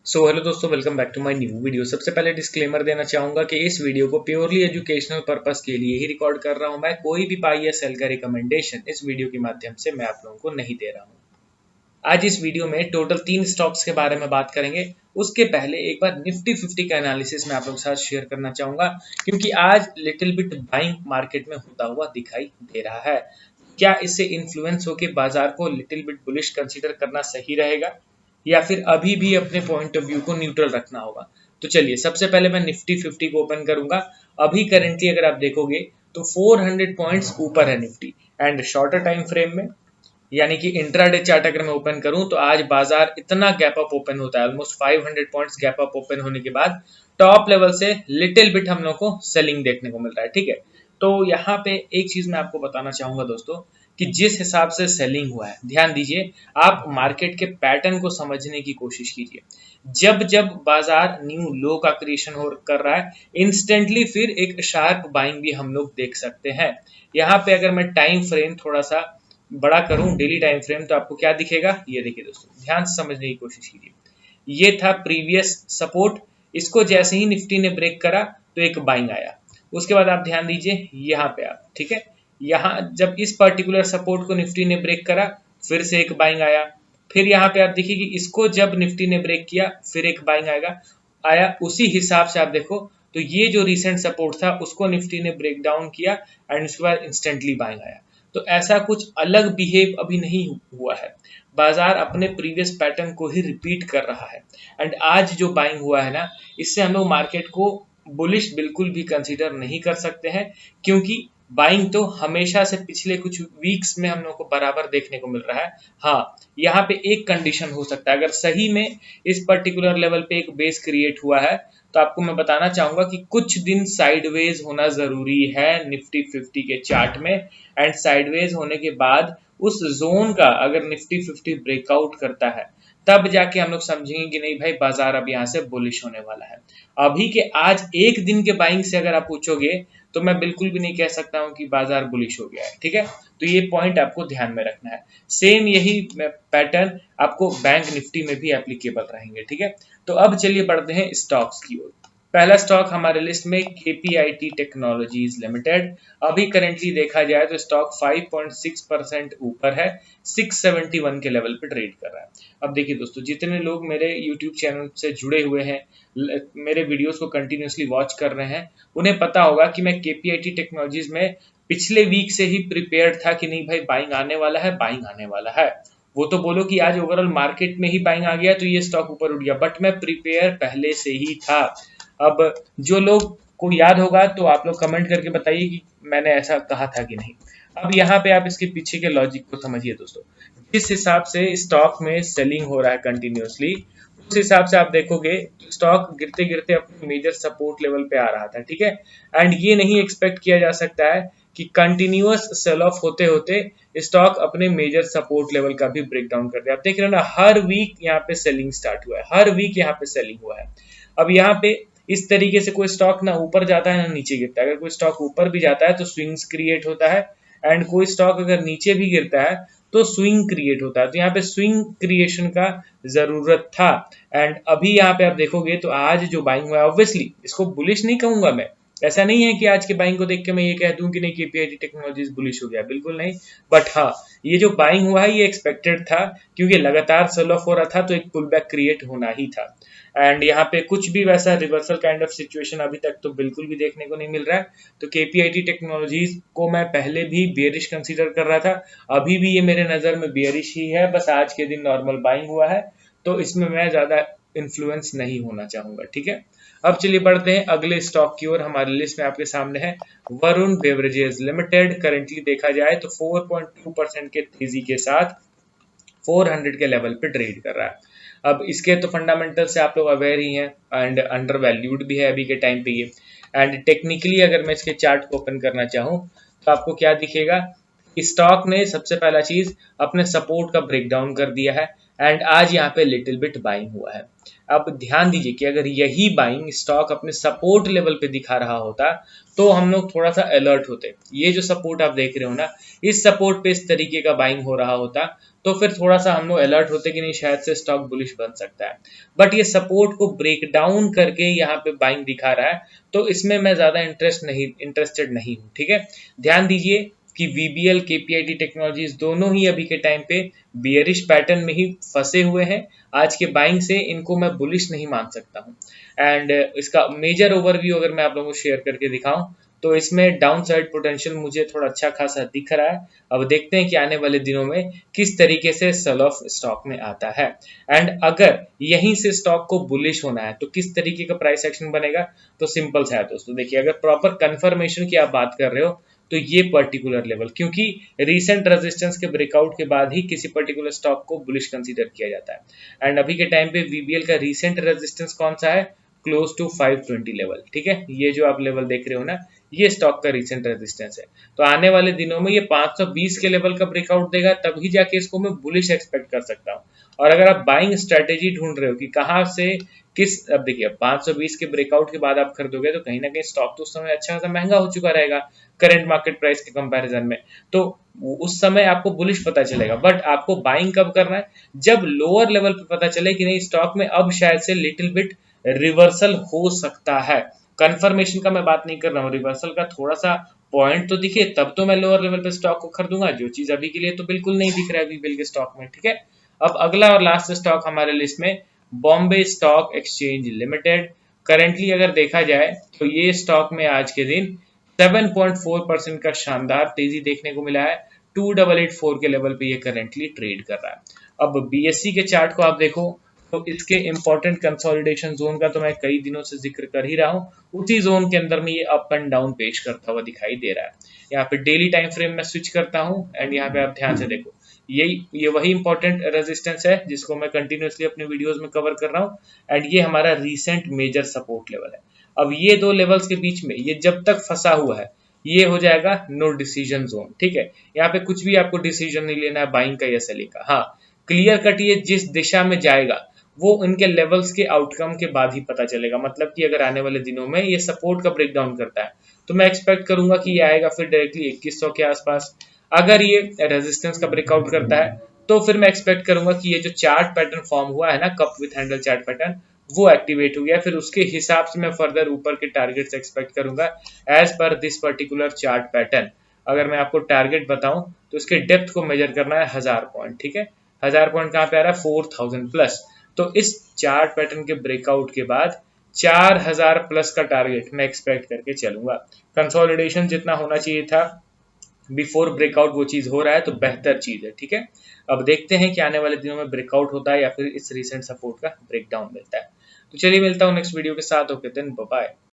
सो hello दोस्तों, welcome back to my new video. सबसे पहले डिस्क्लेमर देना चाहूंगा कि इस वीडियो को प्योरली एजुकेशनल पर्पस के लिए ही रिकॉर्ड कर रहा हूं। मैं कोई भी बाई या सेल का रिकमेंडेशन इस वीडियो के माध्यम से मैं आप लोगों को नहीं दे रहा हूं। आज इस वीडियो में टोटल 3 स्टॉक्स के बारे में बात करेंगे। उसके पहले एक बार निफ्टी 50 का एनालिसिस मैं आप लोगों के साथ शेयर करना चाहूंगा, क्योंकि आज लिटिल बिट बाइंग मार्केट में होता हुआ दिखाई दे रहा है। क्या इससे इन्फ्लुएंस होकर बाजार को लिटिल बिट बुलिश कंसीडर करना सही रहेगा, या फिर अभी भी अपने पॉइंट ऑफ व्यू को न्यूट्रल रखना होगा? तो चलिए, सबसे पहले मैं निफ्टी 50 को ओपन करूंगा। अभी करेंटली अगर आप देखोगे तो 400 पॉइंट्स ऊपर है Nifty, and shorter time frame में यानी कि इंट्राडे चार्ट अगर मैं ओपन करूं तो आज बाजार इतना गैप अप ओपन होता है, almost 500 points gap up open होने के बाद टॉप लेवल से लिटिल बिट हम लोग को सेलिंग देखने को मिल रहा है। ठीक है, तो यहाँ पे एक चीज मैं आपको बताना चाहूंगा दोस्तों, कि जिस हिसाब से सेलिंग हुआ है, ध्यान दीजिए, आप मार्केट के पैटर्न को समझने की कोशिश कीजिए। जब जब बाजार न्यू लो का क्रिएशन हो कर रहा है, इंस्टेंटली फिर एक शार्प बाइंग भी हम लोग देख सकते हैं। यहाँ पे अगर मैं टाइम फ्रेम थोड़ा सा बड़ा करूं, डेली टाइम फ्रेम, तो आपको क्या दिखेगा? ये देखिए दोस्तों, ध्यान से समझने की कोशिश कीजिए। ये था प्रीवियस सपोर्ट, इसको जैसे ही निफ्टी ने ब्रेक करा तो एक बाइंग आया। उसके बाद आप ध्यान दीजिए यहाँ पे आप, ठीक है, यहाँ जब इस पर्टिकुलर सपोर्ट को निफ्टी ने ब्रेक करा फिर से एक बाइंग आया। फिर यहाँ पे आप देखिए कि इसको जब निफ्टी ने ब्रेक किया फिर एक बाइंग आया। उसी हिसाब से आप देखो तो ये जो रिसेंट सपोर्ट था उसको निफ्टी ने ब्रेक डाउन किया एंड उसके बाद इंस्टेंटली बाइंग आया। तो ऐसा कुछ अलग बिहेव अभी नहीं हुआ है, बाजार अपने प्रीवियस पैटर्न को ही रिपीट कर रहा है। एंड आज जो बाइंग हुआ है ना, इससे हम लोग मार्केट को बुलिश बिल्कुल भी कंसीडर नहीं कर सकते हैं, क्योंकि बाइंग तो हमेशा से पिछले कुछ वीक्स में हम लोग को बराबर देखने को मिल रहा है। हाँ, यहाँ पे एक कंडीशन हो सकता है, अगर सही में इस पर्टिकुलर लेवल पे एक बेस क्रिएट हुआ है तो आपको मैं बताना चाहूंगा कि कुछ दिन साइडवेज होना जरूरी है निफ्टी 50 के चार्ट में। एंड साइडवेज होने के बाद उस जोन का अगर निफ्टी 50 ब्रेकआउट करता है, तब जाके हम लोग समझेंगे कि नहीं भाई, बाजार अब यहाँ से बुलिश होने वाला है। अभी के आज एक दिन के बाइंग से अगर आप पूछोगे तो मैं बिल्कुल भी नहीं कह सकता हूं कि बाजार बुलिश हो गया है। ठीक है, तो ये पॉइंट आपको ध्यान में रखना है। सेम यही पैटर्न आपको बैंक निफ्टी में भी एप्लीकेबल रहेंगे। ठीक है, तो अब चलिए बढ़ते हैं स्टॉक्स की ओर। पहला स्टॉक हमारे लिस्ट में केपीआईटी टेक्नोलॉजीज लिमिटेड। अभी करेंटली देखा जाए तो स्टॉक 5.6% ऊपर है, 671 के लेवल पे ट्रेड कर रहा है। अब देखिए दोस्तों, जितने लोग मेरे यूट्यूब चैनल से जुड़े हुए हैं, मेरे वीडियोस को कंटिन्यूसली वॉच कर रहे हैं, उन्हें पता होगा कि मैं केपीआईटी टेक्नोलॉजीज में पिछले वीक से ही प्रिपेयर्ड था कि नहीं भाई, बाइंग आने वाला है, बाइंग आने वाला है। वो तो बोलो कि आज ओवरऑल मार्केट में ही बाइंग आ गया तो ये स्टॉक ऊपर उठ गया, बट मैं प्रिपेयर पहले से ही था। अब जो लोग को याद होगा तो आप लोग कमेंट करके बताइए कि मैंने ऐसा कहा था कि नहीं। अब यहाँ पे आप इसके पीछे के लॉजिक को समझिए दोस्तों। जिस हिसाब से स्टॉक में सेलिंग हो रहा है कंटिन्यूअसली, उस हिसाब से आप देखोगे स्टॉक गिरते गिरते अपने मेजर सपोर्ट लेवल पे आ रहा था। ठीक है, एंड ये नहीं एक्सपेक्ट किया जा सकता है कि कंटिन्यूअस सेल ऑफ होते होते स्टॉक अपने मेजर सपोर्ट लेवल का भी ब्रेक डाउन कर दे। आप देख रहे हो ना, हर वीक यहाँ पे सेलिंग स्टार्ट हुआ है, हर वीक यहाँ पे सेलिंग हुआ है। अब यहाँ पे इस तरीके से कोई स्टॉक ना ऊपर जाता है ना नीचे गिरता है। अगर कोई स्टॉक ऊपर भी जाता है तो स्विंग्स क्रिएट होता है, एंड कोई स्टॉक अगर नीचे भी गिरता है तो स्विंग क्रिएट होता है। तो यहाँ पे स्विंग क्रिएशन का जरूरत था। एंड अभी यहाँ पे आप देखोगे तो आज जो बाइंग हुआ है, ऑब्वियसली इसको बुलिश नहीं कहूंगा मैं। ऐसा नहीं है कि आज के बाइंग को देख के मैं ये कह दूं कि नहीं केपीआईटी टेक्नोलॉजीज बुलिश हो गया, बिल्कुल नहीं। बट हाँ, ये जो बाइंग हुआ है ये एक्सपेक्टेड था, क्योंकि लगातार सेल ऑफ हो रहा था तो एक पुल बैक क्रिएट होना ही था। एंड यहाँ पे कुछ भी वैसा रिवर्सल काइंड ऑफ सिचुएशन अभी तक तो बिल्कुल भी देखने को नहीं मिल रहा है। तो केपीआईटी टेक्नोलॉजीज को मैं पहले भी बेयरिश कंसीडर कर रहा था, अभी भी ये मेरे नजर में बेयरिश ही है। बस आज के दिन नॉर्मल बाइंग हुआ है तो इसमें मैं ज्यादा इन्फ्लुएंस नहीं होना चाहूंगा। ठीक है, अब चलिए बढ़ते हैं अगले स्टॉक की ओर। हमारे लिस्ट में आपके सामने है वरुण बेवरेजेस लिमिटेड। करेंटली देखा जाए तो 4.2% के तेजी के साथ 400 के लेवल पे ट्रेड कर रहा है। अब इसके तो फंडामेंटल से आप लोग अवेयर ही हैं, एंड अंडर वैल्यूड भी है अभी के टाइम पे ये। एंड टेक्निकली अगर मैं इसके चार्ट को ओपन करना चाहूँ तो आपको क्या दिखेगा? स्टॉक ने सबसे पहला चीज अपने सपोर्ट का ब्रेकडाउन कर दिया है, एंड आज यहाँ पे लिटिल बिट बाइंग हुआ है। अब ध्यान दीजिए कि अगर यही बाइंग स्टॉक अपने सपोर्ट लेवल पे दिखा रहा होता तो हम लोग थोड़ा सा अलर्ट होते। ये जो सपोर्ट आप देख रहे हो ना, इस सपोर्ट पे इस तरीके का बाइंग हो रहा होता तो फिर थोड़ा सा हम लोग अलर्ट होते कि नहीं शायद से स्टॉक बुलिश बन सकता है। बट ये सपोर्ट को ब्रेक डाउन करके यहाँ पे बाइंग दिखा रहा है, तो इसमें मैं ज्यादा इंटरेस्टेड नहीं हूँ। ठीक है, ध्यान दीजिए कि VBL KPIT टेक्नोलॉजीज दोनों ही अभी के टाइम पे बियरिश पैटर्न में ही फंसे हुए हैं। आज के बाइंग से इनको मैं बुलिश नहीं मान सकता हूँ। एंड इसका मेजर ओवरव्यू अगर मैं आप लोगों को शेयर करके दिखाऊं तो इसमें डाउन साइड पोटेंशियल मुझे थोड़ा अच्छा खासा दिख रहा है। अब देखते हैं कि आने वाले दिनों में किस तरीके से सेल ऑफ स्टॉक में आता है। एंड अगर यहीं से स्टॉक को बुलिश होना है तो किस तरीके का प्राइस एक्शन बनेगा, तो सिंपल सा है दोस्तों। देखिए, अगर प्रॉपर कंफर्मेशन की आप बात कर रहे हो तो ये पर्टिकुलर लेवल, क्योंकि रीसेंट रेजिस्टेंस के ब्रेकआउट के बाद ही किसी पर्टिकुलर स्टॉक को बुलिश कंसीडर किया जाता है। एंड अभी के टाइम पे VBL का रीसेंट रेजिस्टेंस कौन सा है, क्लोज टू 520 लेवल। ठीक है, ये जो आप लेवल देख रहे हो ना, ये स्टॉक का रीसेंट रेजिस्टेंस है। तो आने वाले दिनों में ये 520 के लेवल का ब्रेकआउट देगा, तभी जाके इसको मैं बुलिश एक्सपेक्ट कर सकता हूँ। और अगर आप बाइंग स्ट्रेटेजी ढूंढ रहे हो कि कहाँ से किस, अब देखिए 520 के ब्रेकआउट के बाद आप खरीदोगे तो कहीं ना कहीं स्टॉक तो उस समय अच्छा खासा महंगा हो चुका रहेगा करंट मार्केट प्राइस के कंपैरिजन में, तो उस समय आपको बुलिश पता चलेगा। बट आपको बाइंग कब करना है, जब लोअर लेवल पे पता चले कि नहीं स्टॉक में अब शायद से लिटिल बिट रिवर्सल हो सकता है। कंफर्मेशन का मैं बात नहीं कर रहा हूँ, रिवर्सल का थोड़ा सा पॉइंट तो दिखे तब तो मैं लोअर लेवल पे स्टॉक को खरीदूंगा। जो चीज अभी के लिए तो बिल्कुल नहीं दिख रहा है VBL के स्टॉक में। ठीक है, अब अगला और लास्ट स्टॉक हमारे लिस्ट में Bombay stock exchange limited. Currently अगर देखा जाए तो ये स्टॉक में आज के दिन 7.4% का शानदार तेजी देखने को मिला है। 2884 के लेवल पे ये करेंटली ट्रेड कर रहा है। अब BSE के चार्ट को आप देखो तो इसके इंपॉर्टेंट कंसोलिडेशन जोन का तो मैं कई दिनों से जिक्र कर ही रहा हूँ। उसी जोन के अंदर में ये अप एंड डाउन पेश करता हुआ दिखाई दे रहा है। यहाँ पे डेली टाइम फ्रेम में स्विच करता हूँ एंड यहाँ पे आप ध्यान से देखो, ये वही इंपॉर्टेंट रेजिस्टेंस है जिसको मैं कंटिन्यूअसली अपने वीडियोस में कवर कर रहा हूँ। एंड ये हमारा रीसेंट मेजर सपोर्ट लेवल है। अब ये दो लेवल्स के बीच में ये जब तक फंसा हुआ है ये हो जाएगा नो डिसीजन जोन। ठीक है, यहाँ पे कुछ भी आपको डिसीजन नहीं लेना है बाइंग का या सेलिंग का। हाँ, क्लियर कट ये जिस दिशा में जाएगा वो इनके लेवल्स के आउटकम के बाद ही पता चलेगा। मतलब कि अगर आने वाले दिनों में ये सपोर्ट का ब्रेकडाउन करता है तो मैं एक्सपेक्ट करूंगा कि ये आएगा फिर डायरेक्टली 2100 के आसपास। अगर ये रेजिस्टेंस का ब्रेकआउट करता है तो फिर मैं एक्सपेक्ट करूंगा कि ये जो चार्ट पैटर्न फॉर्म हुआ है ना, cup with handle chart pattern, वो एक्टिवेट हो गया। फिर उसके हिसाब से मैं फर्दर ऊपर के टारगेट्स एक्सपेक्ट करूंगा as per this particular chart pattern. अगर मैं आपको टारगेट बताऊं तो इसके डेप्थ को मेजर करना है 1000 पॉइंट। ठीक है, 1000 पॉइंट कहाँ पे आ रहा है, 4000 प्लस। तो इस चार्ट पैटर्न के ब्रेकआउट के बाद 4000 प्लस का टारगेट मैं एक्सपेक्ट करके चलूंगा। कंसोलिडेशन जितना होना चाहिए था बिफोर ब्रेकआउट वो चीज हो रहा है तो बेहतर चीज है। ठीक है, अब देखते हैं कि आने वाले दिनों में ब्रेकआउट होता है या फिर इस रिसेंट सपोर्ट का ब्रेकडाउन मिलता है। तो चलिए मिलता हूँ नेक्स्ट वीडियो के साथ। Okay then, bye bye.